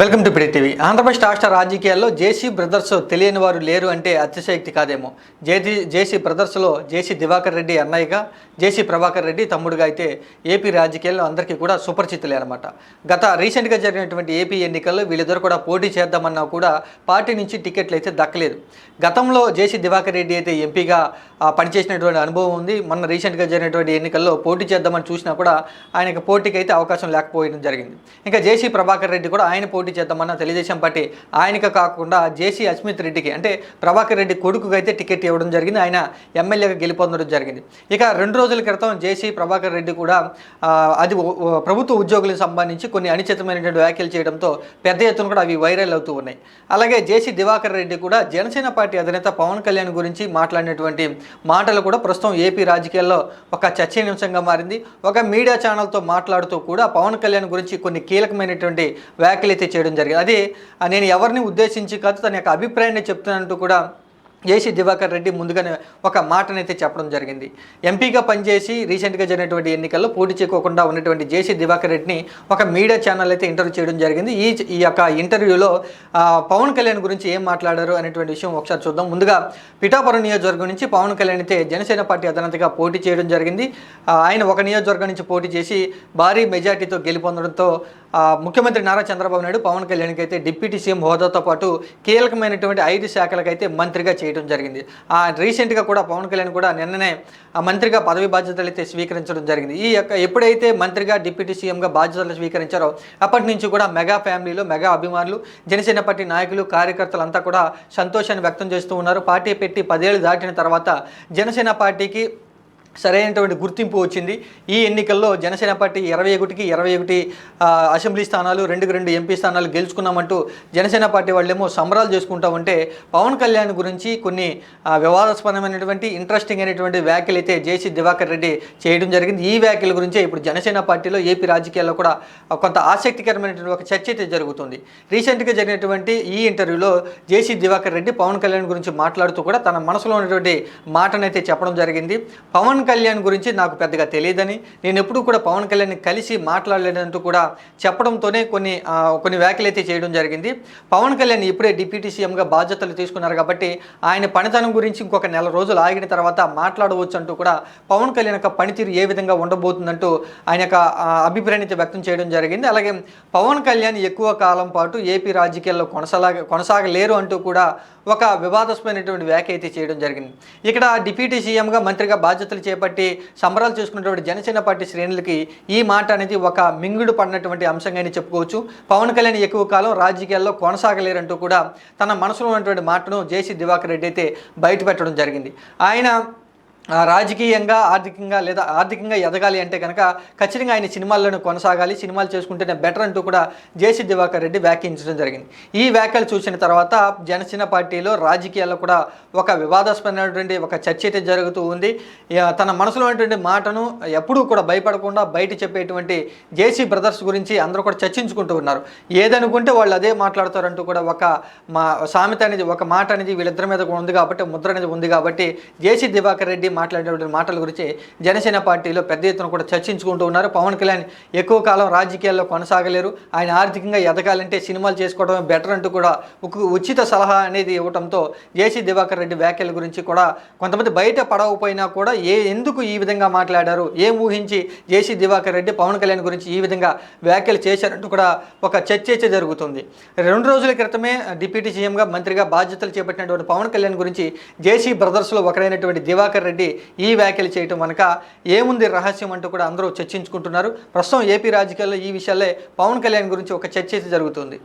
Welcome to PD TV. Andhra Pradesh రాష్ట్ర రాజకీయాల్లో JC brothers తెలియని వారు లేరు అంటే అతిశయోక్తి కాదేమో. జేసీ బ్రదర్స్లో జేసీ దివాకర్ రెడ్డి అన్నయ్యగా, జేసీ ప్రభాకర్ రెడ్డి తమ్ముడుగా అయితే ఏపీ రాజకీయాల్లో అందరికీ కూడా సుపరిచితులే అనమాట. రీసెంట్గా జరిగినటువంటి ఏపీ ఎన్నికల్లో వీళ్ళిద్దరు కూడా పోటీ చేద్దామన్నా కూడా పార్టీ నుంచి టికెట్లు అయితే దక్కలేదు. గతంలో జేసీ దివాకర్ రెడ్డి అయితే ఎంపీగా పనిచేసినటువంటి అనుభవం ఉంది. మొన్న రీసెంట్గా జరిగినటువంటి ఎన్నికల్లో పోటీ చేద్దామని చూసినా కూడా ఆయనకు పోటీకి అయితే అవకాశం లేకపోవడం జరిగింది. ఇంకా జేసీ ప్రభాకర్ రెడ్డి కూడా ఆయన పోటీ చేద్దామన్న తెలుగుదేశం పార్టీ ఆయనకు కాకుండా జేసీ అస్మిత్ రెడ్డికి అంటే ప్రభాకర్ రెడ్డి కొడుకుకి అయితే టికెట్ ఇవ్వడం జరిగింది. ఆయన ఎమ్మెల్యేగా గెలుపొందడం జరిగింది. ఇక 2 రోజుల క్రితం జేసీ ప్రభాకర్ రెడ్డి కూడా అది ప్రభుత్వ ఉద్యోగులకు సంబంధించి కొన్ని అనుచితమైనటువంటి వ్యాఖ్యలు చేయడంతో పెద్ద ఎత్తున కూడా అవి వైరల్ అవుతూ ఉన్నాయి. అలాగే జేసీ దివాకర్ రెడ్డి కూడా జనసేన పార్టీ అధినేత పవన్ కళ్యాణ్ గురించి మాట్లాడినటువంటి మాటలు కూడా ప్రస్తుతం ఏపీ రాజకీయాల్లో ఒక చర్చనీయాంశంగా మారింది. ఒక మీడియా ఛానల్తో మాట్లాడుతూ కూడా పవన్ కళ్యాణ్ గురించి కొన్ని కీలకమైనటువంటి వ్యాఖ్యలు అయితే చేయడం జరిగింది. అది నేను ఎవరిని ఉద్దేశించి కాదు, తన యొక్క అభిప్రాయాన్ని చెప్తున్నట్టు కూడా జేసీ దివాకర్ రెడ్డి ముందుగానే ఒక మాటనైతే చెప్పడం జరిగింది. ఎంపీగా పనిచేసి రీసెంట్గా జరిగినటువంటి ఎన్నికల్లో పోటీ చేయకోకుండా ఉన్నటువంటి జేసీ దివాకర్ రెడ్డిని ఒక మీడియా ఛానల్ అయితే ఇంటర్వ్యూ చేయడం జరిగింది. ఈ యొక్క ఇంటర్వ్యూలో పవన్ కళ్యాణ్ గురించి ఏం మాట్లాడారు అనేటువంటి విషయం ఒకసారి చూద్దాం. ముందుగా పిఠాపురం నియోజకవర్గం నుంచి పవన్ కళ్యాణ్ అయితే జనసేన పార్టీ అధినేతగా పోటీ చేయడం జరిగింది. ఆయన ఒక నియోజకవర్గం నుంచి పోటీ చేసి భారీ మెజార్టీతో గెలుపొందడంతో ముఖ్యమంత్రి నారా చంద్రబాబు నాయుడు పవన్ కళ్యాణ్కి అయితే డిప్యూటీ సీఎం హోదాతో పాటు కీలకమైనటువంటి 5 శాఖలకైతే మంత్రిగా చేయడం జరిగింది. రీసెంట్గా కూడా పవన్ కళ్యాణ్ కూడా నిన్ననే మంత్రిగా పదవి బాధ్యతలు అయితే స్వీకరించడం జరిగింది. ఎప్పుడైతే మంత్రిగా డిప్యూటీ సీఎంగా బాధ్యతలు స్వీకరించారో అప్పటి నుంచి కూడా మెగా ఫ్యామిలీలో మెగా అభిమానులు, జనసేన పార్టీ నాయకులు, కార్యకర్తలంతా కూడా సంతోషాన్ని వ్యక్తం చేస్తూ ఉన్నారు. పార్టీ పెట్టి 10 ఏళ్ళు దాటిన తర్వాత జనసేన పార్టీకి సరైనటువంటి గుర్తింపు వచ్చింది. ఈ ఎన్నికల్లో జనసేన పార్టీ 21కి 21 అసెంబ్లీ స్థానాలు, 2కి 2 ఎంపీ స్థానాలు గెలుచుకున్నామంటూ జనసేన పార్టీ వాళ్ళేమో సంబరాలు చేసుకుంటా ఉంటే పవన్ కళ్యాణ్ గురించి కొన్ని వివాదాస్పదమైనటువంటి ఇంట్రెస్టింగ్ అయినటువంటి వ్యాఖ్యలు అయితే జేసీ దివాకర్ రెడ్డి చేయడం జరిగింది. ఈ వ్యాఖ్యల గురించే ఇప్పుడు జనసేన పార్టీలో ఏపీ రాజకీయాల్లో కూడా కొంత ఆసక్తికరమైనటువంటి ఒక చర్చ అయితే జరుగుతుంది. రీసెంట్గా జరిగినటువంటి ఈ ఇంటర్వ్యూలో జేసీ దివాకర్ రెడ్డి పవన్ కళ్యాణ్ గురించి మాట్లాడుతూ కూడా తన మనసులో ఉన్నటువంటి మాటనైతే చెప్పడం జరిగింది. పవన్ కళ్యాణ్ గురించి నాకు పెద్దగా తెలియదని, నేను ఎప్పుడూ కూడా పవన్ కళ్యాణ్ని కలిసి మాట్లాడలేదంటూ కూడా చెప్పడంతోనే కొన్ని వ్యాఖ్యలు అయితే చేయడం జరిగింది. పవన్ కళ్యాణ్ ఇప్పుడే డిప్యూటీ సీఎంగా బాధ్యతలు తీసుకున్నారు కాబట్టి ఆయన పనితనం గురించి ఇంకొక నెల రోజులు ఆగిన తర్వాత మాట్లాడవచ్చు అంటూ కూడా పవన్ కళ్యాణ్ యొక్క పనితీరు ఏ విధంగా ఉండబోతుందంటూ ఆయన యొక్క అభిప్రాయాన్ని వ్యక్తం చేయడం జరిగింది. అలాగే పవన్ కళ్యాణ్ ఎక్కువ కాలం పాటు ఏపీ రాజకీయాల్లో కొనసాగలేరు అంటూ కూడా ఒక వివాదాస్పదమైనటువంటి వ్యాఖ్య అయితే చేయడం జరిగింది. ఇక్కడ డిప్యూటీ సీఎంగా మంత్రిగా బాధ్యతలు చేపట్టి సంబరాలు చేసుకున్నటువంటి జనసేన పార్టీ శ్రేణులకి ఈ మాట అనేది ఒక మింగుడు పడినటువంటి అంశంగానే చెప్పుకోవచ్చు. పవన్ కళ్యాణ్ ఎక్కువ కాలం రాజకీయాల్లో కొనసాగలేరంటూ కూడా తన మనసులో ఉన్నటువంటి మాటను జేసీ దివాకర్ రెడ్డి అయితే బయటపెట్టడం జరిగింది. ఆయన రాజకీయంగా ఆర్థికంగా ఎదగాలి అంటే కనుక ఖచ్చితంగా ఆయన సినిమాల్లోనే కొనసాగాలి, సినిమాలు చేసుకుంటేనే బెటర్ అంటూ కూడా జేసీ దివాకర్ రెడ్డి వ్యాఖ్యానించడం జరిగింది. ఈ వ్యాఖ్యలు చూసిన తర్వాత జనసేన పార్టీలో రాజకీయాల్లో కూడా ఒక వివాదాస్పదమైనటువంటి ఒక చర్చ అయితే జరుగుతూ ఉంది. తన మనసులో ఉన్నటువంటి మాటను ఎప్పుడూ కూడా భయపడకుండా బయట చెప్పేటువంటి జేసీ బ్రదర్స్ గురించి అందరూ కూడా చర్చించుకుంటూ ఉన్నారు. ఏదనుకుంటే వాళ్ళు అదే మాట్లాడతారంటూ కూడా ఒక సామెత అనేది, ఒక మాట అనేది వీళ్ళిద్దరి మీద ఉంది కాబట్టి, ముద్ర అనేది ఉంది కాబట్టి జేసీ దివాకర్ రెడ్డి మాట్లాడేటువంటి మాటల గురించి జనసేన పార్టీలో పెద్ద ఎత్తున కూడా చర్చించుకుంటూ ఉన్నారు. పవన్ కళ్యాణ్ ఎక్కువ కాలం రాజకీయాల్లో కొనసాగలేరు, ఆయన ఆర్థికంగా ఎదగాలంటే సినిమాలు చేసుకోవడమే బెటర్ అంటూ కూడా ఉచిత సలహా అనేది ఇవ్వడంతో జేసీ దివాకర్ రెడ్డి వ్యాఖ్యల గురించి కూడా కొంతమంది బయట పడవపోయినా కూడా ఎందుకు ఈ విధంగా మాట్లాడారు, ఏం ఊహించి జేసీ దివాకర్ రెడ్డి పవన్ కళ్యాణ్ గురించి ఈ విధంగా వ్యాఖ్యలు చేశారంటూ కూడా ఒక చర్చ అయితే జరుగుతుంది. 2 రోజుల క్రితమే డిప్యూటీ సీఎంగా మంత్రిగా బాధ్యతలు చేపట్టినటువంటి పవన్ కళ్యాణ్ గురించి జేసీ బ్రదర్స్లో ఒకరైనటువంటి దివాకర్ రెడ్డి ఈ వ్యాఖ్యలు చేయటం వెనక ఏముంది రహస్యం అంటూ కూడా అందరూ చర్చించుకుంటున్నారు. ప్రస్తుతం ఏపీ రాజకీయాల్లో ఈ విషయాలే పవన్ కళ్యాణ్ గురించి ఒక చర్చ అయితే జరుగుతుంది.